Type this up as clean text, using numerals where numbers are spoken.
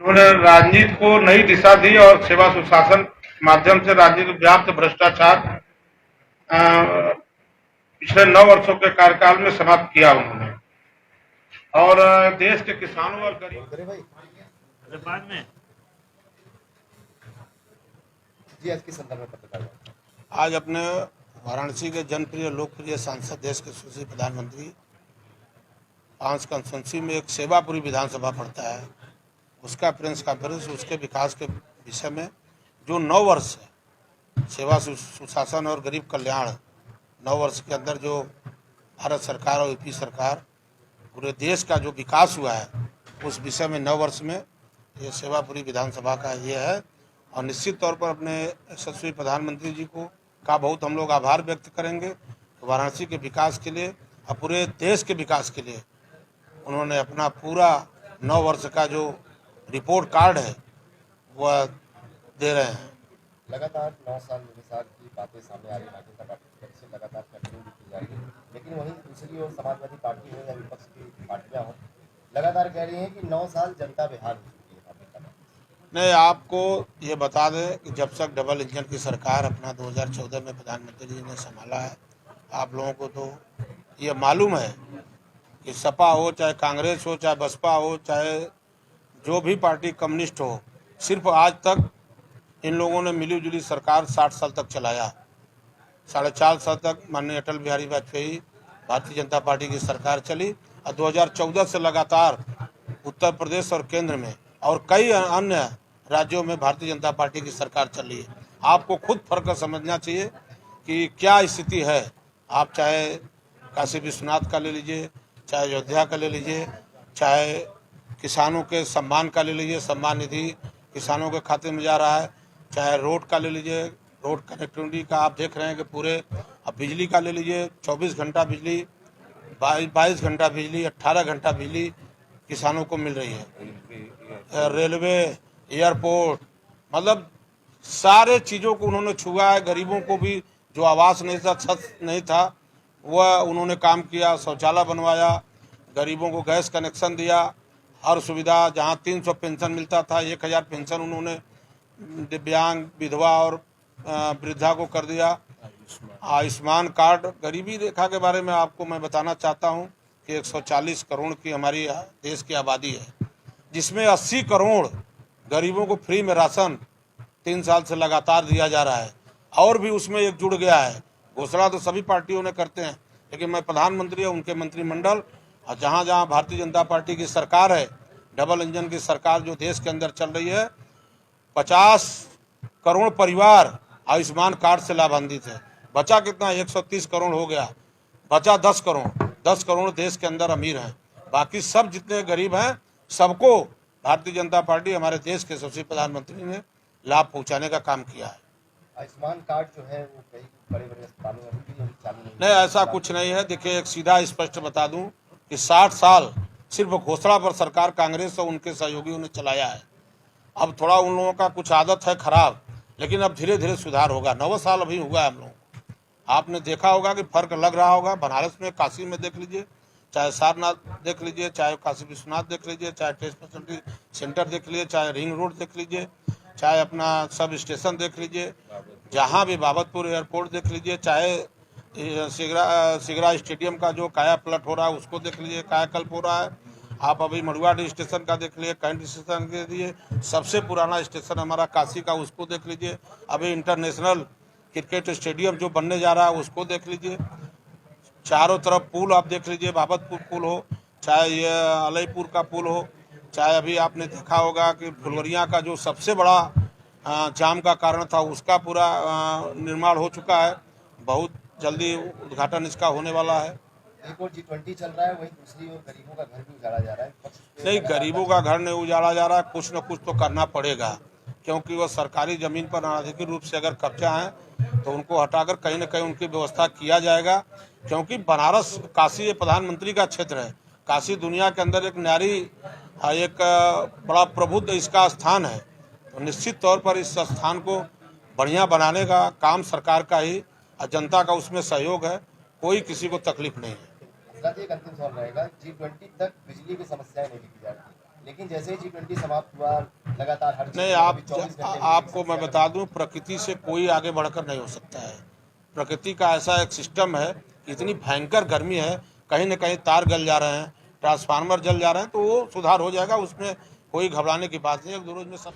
उन्होंने राजनीति को नई दिशा दी और सेवा सुशासन माध्यम से राजनीति व्याप्त भ्रष्टाचार पिछले 9 वर्षों के कार्यकाल में समाप्त किया उन्होंने। और देश के किसानों और गरीब बाद में जी आज के संदर्भ में पत्रकार आज अपने वाराणसी के जनप्रिय लोकप्रिय सांसद देश के यशस्वी प्रधानमंत्री 5 कंस्टिट्यूंसी में एक सेवापुरी विधानसभा पड़ता है, उसका प्रेस कॉन्फ्रेंस उसके विकास के विषय में जो 9 वर्ष है सेवा सुशासन और गरीब कल्याण 9 वर्ष के अंदर जो भारत सरकार और यूपी सरकार पूरे देश का जो विकास हुआ है उस विषय में 9 वर्ष में ये सेवापुरी विधानसभा का ये है। और निश्चित तौर पर अपने यशस्वी प्रधानमंत्री जी को का बहुत हम लोग आभार व्यक्त करेंगे। वाराणसी के विकास के लिए और पूरे देश के विकास के लिए उन्होंने अपना पूरा 9 वर्ष का जो रिपोर्ट कार्ड है वह दे रहे हैं। लगातार 9 साल मिसाल की बातें सामने आ रही, भारतीय जनता पार्टी की तरफ से लगातार कंटिन्यू की जा रही है, लेकिन वहीं दूसरी ओर समाजवादी पार्टी हो या विपक्ष की पार्टियां हो लगातार कह रही हैं कि 9 साल जनता बेहाल हो चुकी है भारतीय जनता पार्टी। नहीं, आपको ये बता दें कि जब तक डबल इंजन की सरकार अपना 2014 में प्रधानमंत्री जी ने संभाला है, आप लोगों को तो ये मालूम है कि सपा हो चाहे कांग्रेस हो चाहे बसपा हो चाहे जो भी पार्टी कम्युनिस्ट हो, सिर्फ आज तक इन लोगों ने मिली-जुली सरकार 60 साल तक चलाया। 4.5 साल तक माननीय अटल बिहारी वाजपेयी भारतीय जनता पार्टी की सरकार चली और 2014 से लगातार उत्तर प्रदेश और केंद्र में और कई अन्य राज्यों में भारतीय जनता पार्टी की सरकार चल रही है। आपको खुद फर्क समझना चाहिए कि क्या स्थिति है। आप चाहे काशी विश्वनाथ का ले लीजिए, चाहे अयोध्या का ले लीजिए, चाहे किसानों के सम्मान का ले लीजिए, सम्मान निधि किसानों के खाते में जा रहा है, चाहे रोड का ले लीजिए, रोड कनेक्टिविटी का आप देख रहे हैं कि पूरे, अब बिजली का ले लीजिए 24 घंटा बिजली, 22 घंटा बिजली, 18 घंटा बिजली किसानों को मिल रही है। रेलवे, एयरपोर्ट, मतलब सारे चीज़ों को उन्होंने छुआ है। गरीबों को भी जो आवास नहीं था, छत नहीं था, वह उन्होंने काम किया, शौचालय बनवाया, गरीबों को गैस कनेक्शन दिया, हर सुविधा। जहां 300 पेंशन मिलता था 1000 पेंशन उन्होंने दिव्यांग, विधवा और वृद्धा को कर दिया। आयुष्मान कार्ड, गरीबी रेखा के बारे में आपको मैं बताना चाहता हूं कि 140 करोड़ की हमारी देश की आबादी है, जिसमें 80 करोड़ गरीबों को फ्री में राशन 3 साल से लगातार दिया जा रहा है। और भी उसमें एक जुड़ गया है, घोषणा तो सभी पार्टियों ने करते हैं, लेकिन मैं प्रधानमंत्री और उनके मंत्रिमंडल और जहाँ जहाँ भारतीय जनता पार्टी की सरकार है, डबल इंजन की सरकार जो देश के अंदर चल रही है, 50 करोड़ परिवार आयुष्मान कार्ड से लाभान्वित है। बचा कितना, 130 करोड़ हो गया, बचा 10 करोड़। 10 करोड़ देश के अंदर अमीर हैं, बाकी सब जितने गरीब हैं सबको भारतीय जनता पार्टी हमारे देश के यशस्वी प्रधानमंत्री ने लाभ पहुंचाने का काम किया है। आयुष्मान कार्ड जो है वो कई बड़े-बड़े अस्पतालों में भी चालू नहीं, ऐसा कुछ नहीं है। देखिए, एक सीधा स्पष्ट बता दूं कि 60 साल सिर्फ घोषणा पर सरकार कांग्रेस और उनके सहयोगियों ने चलाया है। अब थोड़ा उन लोगों का कुछ आदत है खराब, लेकिन अब धीरे धीरे सुधार होगा। 9 साल अभी हुआ है हम लोगों को। आपने देखा होगा कि फर्क लग रहा होगा। बनारस में, काशी में देख लीजिए, चाहे सारनाथ देख लीजिए, चाहे काशी विश्वनाथ देख लीजिए, चाहे टेस्ट फैसिलिटी सेंटर देख लीजिए, चाहे रिंग रोड देख लीजिए, चाहे अपना सब स्टेशन देख लीजिए, जहाँ भी बाबतपुर एयरपोर्ट देख लीजिए, चाहे सिगरा स्टेडियम का जो काया पलट हो रहा है उसको देख लीजिए, कायाकल्प हो रहा है। आप अभी मड़ुआडी स्टेशन का देख लीजिए, कैंट स्टेशन के लिए सबसे पुराना स्टेशन हमारा काशी का, उसको देख लीजिए। अभी इंटरनेशनल क्रिकेट स्टेडियम जो बनने जा रहा है उसको देख लीजिए। चारों तरफ पुल आप देख लीजिए, बाबतपुर पुल हो, चाहे ये अलईपुर का पुल हो, चाहे अभी आपने देखा होगा कि फुलवरिया का जो सबसे बड़ा जाम का कारण था उसका पूरा निर्माण हो चुका है। बहुत जल्दी उद्घाटन इसका होने वाला है। एक और G20 चल रहा है, वहीं दूसरी ओर गरीबों का घर भी उजाड़ा जा रहा है। नहीं, गरीबों का घर नहीं उजाड़ा जा रहा है, कुछ न कुछ तो करना पड़ेगा, क्योंकि वो सरकारी जमीन पर अनाधिकृत रूप से अगर कब्जा है तो उनको हटाकर कहीं न कहीं उनकी व्यवस्था किया जाएगा। क्योंकि बनारस, काशी ये प्रधानमंत्री का क्षेत्र है। काशी दुनिया के अंदर एक न्यारी, एक बड़ा प्रबुद्ध इसका स्थान है, तो निश्चित तौर पर इस स्थान को बढ़िया बनाने का काम सरकार का ही और जनता का उसमें सहयोग है। कोई किसी को तकलीफ नहीं है। एक अंतिम सवाल रहेगा, G20 तक बिजली की समस्याएं नहीं लिखी जा रही, लेकिन जैसे ही G20 समाप्त हुआ, लगातार हर नहीं, आपको मैं बता दूं, प्रकृति से कोई आगे बढ़कर नहीं हो सकता है। प्रकृति का ऐसा एक सिस्टम है, इतनी भयंकर गर्मी है, कहीं न कहीं तार गल जा रहे हैं, ट्रांसफार्मर जल जा रहे हैं, तो वो सुधार हो जाएगा, उसमें कोई घबराने की बात नहीं है। 1-2 रोज में सब